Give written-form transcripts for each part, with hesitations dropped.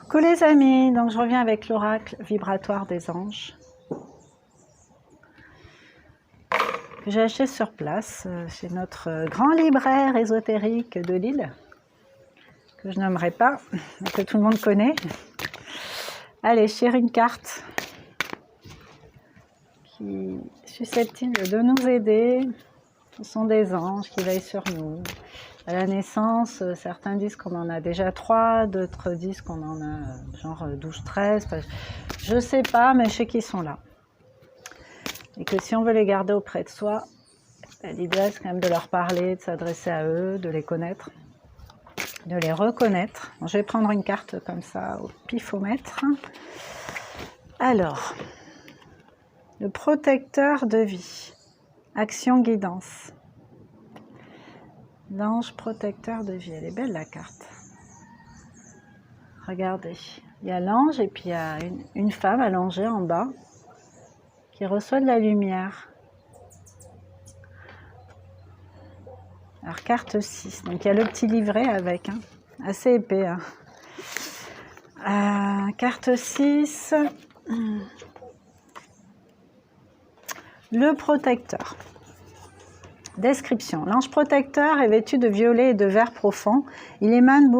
Coucou les amis, donc je reviens avec l'oracle vibratoire des anges que j'ai acheté sur place chez notre grand libraire ésotérique de Lille, que je nommerai pas, mais que tout le monde connaît. Allez, je tire une carte qui est susceptible de nous aider. Ce sont des anges qui veillent sur nous. À la naissance, certains disent qu'on en a déjà 3, d'autres disent qu'on en a genre 12, 13. Je ne sais pas, mais je sais qu'ils sont là. Et que si on veut les garder auprès de soi, l'idéal c'est quand même de leur parler, de s'adresser à eux, de les connaître, de les reconnaître. Bon, je vais prendre une carte comme ça au pifomètre. Alors, le protecteur de vie, action guidance. L'ange protecteur de vie, elle est belle la carte. Regardez, il y a l'ange et puis il y a une femme allongée en bas qui reçoit de la lumière. Alors carte 6, donc il y a le petit livret avec, hein, assez épais. Hein. Carte 6, le protecteur. Description. L'ange protecteur est vêtu de violet et de vert profond. Il émane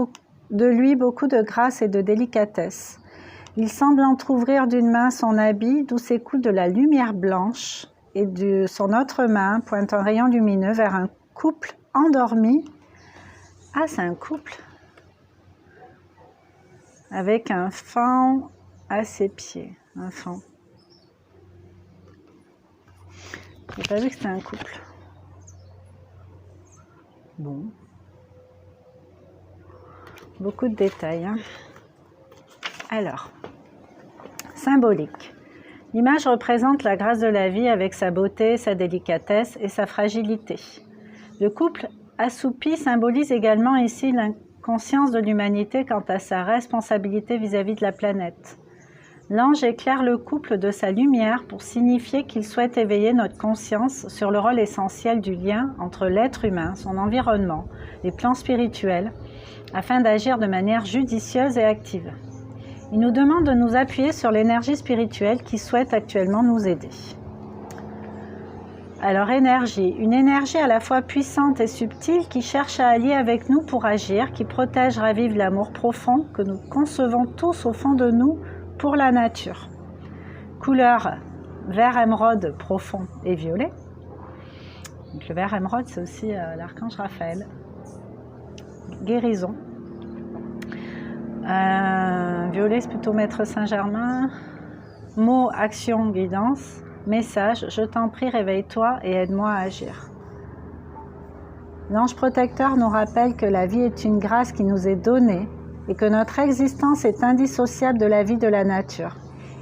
de lui beaucoup de grâce et de délicatesse. Il semble entr'ouvrir d'une main son habit, d'où s'écoule de la lumière blanche, et de son autre main pointe un rayon lumineux vers un couple endormi. Ah, c'est un couple avec un faon à ses pieds. Un faon. J'ai pas vu que c'était un couple. Bon, beaucoup de détails. Hein. Alors, symbolique. L'image représente la grâce de la vie avec sa beauté, sa délicatesse et sa fragilité. Le couple assoupi symbolise également ici l'inconscience de l'humanité quant à sa responsabilité vis-à-vis de la planète. L'ange éclaire le couple de sa lumière pour signifier qu'il souhaite éveiller notre conscience sur le rôle essentiel du lien entre l'être humain, son environnement, les plans spirituels, afin d'agir de manière judicieuse et active. Il nous demande de nous appuyer sur l'énergie spirituelle qui souhaite actuellement nous aider. Alors énergie, une énergie à la fois puissante et subtile qui cherche à allier avec nous pour agir, qui protège, ravive l'amour profond que nous concevons tous au fond de nous pour la nature. Couleur vert émeraude profond et violet. Donc le vert émeraude, c'est aussi l'archange Raphaël. Guérison. Violet, c'est plutôt Maître Saint-Germain. Mot, action, guidance. Message, je t'en prie, réveille-toi et aide-moi à agir. L'ange protecteur nous rappelle que la vie est une grâce qui nous est donnée et que notre existence est indissociable de la vie de la nature.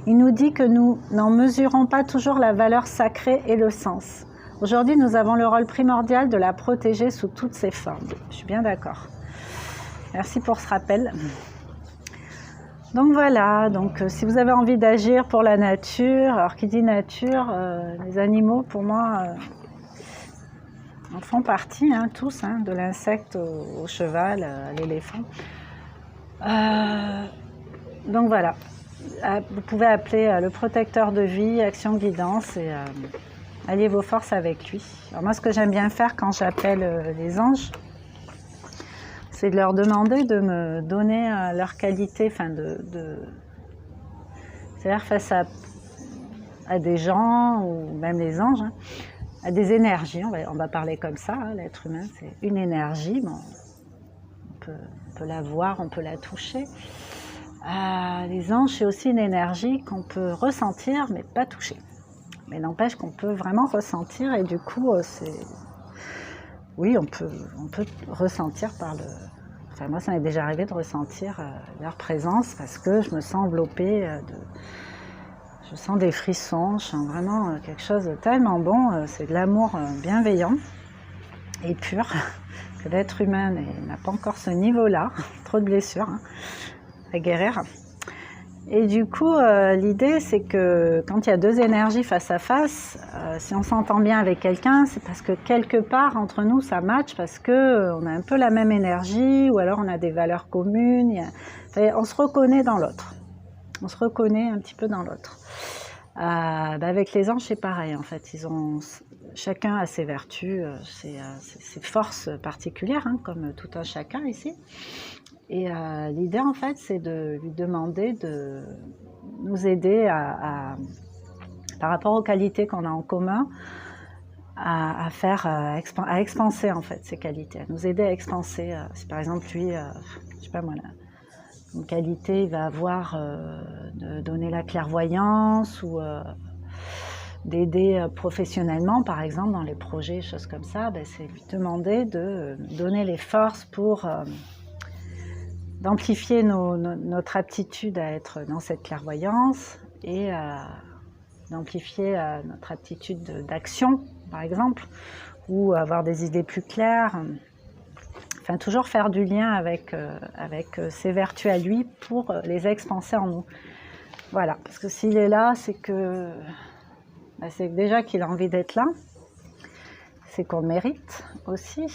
Il nous dit que nous n'en mesurons pas toujours la valeur sacrée et le sens. Aujourd'hui, nous avons le rôle primordial de la protéger sous toutes ses formes. Je suis bien d'accord. Merci pour ce rappel. Donc voilà, donc, si vous avez envie d'agir pour la nature, alors qui dit nature, les animaux pour moi en font partie, hein, tous, hein, de l'insecte au cheval, à l'éléphant. Donc voilà, vous pouvez appeler le protecteur de vie, action guidance et alliez vos forces avec lui. Alors moi ce que j'aime bien faire quand j'appelle les anges, c'est de leur demander de me donner leur qualité, enfin c'est-à-dire face à des gens ou même les anges, hein, à des énergies, on va parler comme ça, hein, l'être humain c'est une énergie, bon, on peut la voir, on peut la toucher. Les anges, c'est aussi une énergie qu'on peut ressentir, mais pas toucher. Mais n'empêche qu'on peut vraiment ressentir, et du coup, oui, on peut ressentir par le... Enfin, moi, ça m'est déjà arrivé de ressentir leur présence, parce que je me sens enveloppée je sens des frissons, je sens vraiment quelque chose de tellement bon, c'est de l'amour bienveillant et pur. Que l'être humain n'a pas encore ce niveau-là, trop de blessures hein, à guérir. Et du coup, l'idée, c'est que quand il y a deux énergies face à face, si on s'entend bien avec quelqu'un, c'est parce que quelque part, entre nous, ça match, parce qu'on a un peu la même énergie, ou alors on a des valeurs communes, on se reconnaît dans l'autre. On se reconnaît un petit peu dans l'autre. Avec les anges, c'est pareil, en fait. Chacun a ses vertus, ses forces particulières, hein, comme tout un chacun ici. Et l'idée, en fait, c'est de lui demander de nous aider par rapport aux qualités qu'on a en commun, à expanser, en fait, ces qualités, à nous aider à expanser. Si par exemple, lui, je sais pas moi, une qualité, il va avoir de donner la clairvoyance, ou d'aider professionnellement, par exemple, dans les projets, choses comme ça, c'est lui demander de donner les forces pour... d'amplifier notre aptitude à être dans cette clairvoyance, et d'amplifier notre aptitude d'action, par exemple, ou avoir des idées plus claires. Enfin, toujours faire du lien avec ses vertus à lui pour les expanser en nous. Voilà, parce que s'il est là, c'est que déjà qu'il a envie d'être là, c'est qu'on le mérite aussi.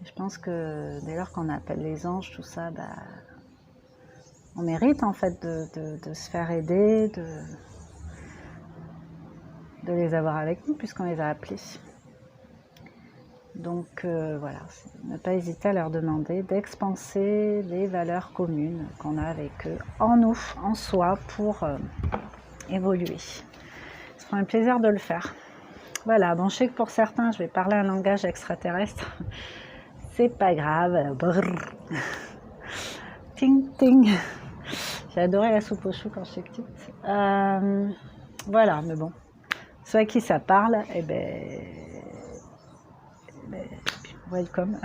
Je pense que dès lors qu'on appelle les anges, tout ça, on mérite en fait de se faire aider, de les avoir avec nous, puisqu'on les a appelés. Donc voilà, ne pas hésiter à leur demander d'expanser les valeurs communes qu'on a avec eux, en nous, en soi, pour évoluer. Ce sera un plaisir de le faire. Voilà, bon, je sais que pour certains, je vais parler un langage extraterrestre. C'est pas grave. Brrr. Ting ting. J'ai adoré la soupe aux choux quand j'étais petite. Voilà, mais bon. Ceux à qui ça parle, welcome.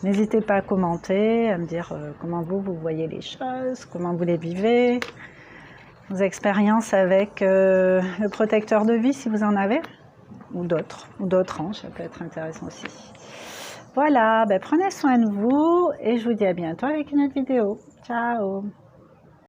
N'hésitez pas à commenter, à me dire comment vous voyez les choses, comment vous les vivez, vos expériences avec le protecteur de vie, si vous en avez, ou d'autres anges, ça peut être intéressant aussi. Voilà, prenez soin de vous, et je vous dis à bientôt avec une autre vidéo. Ciao!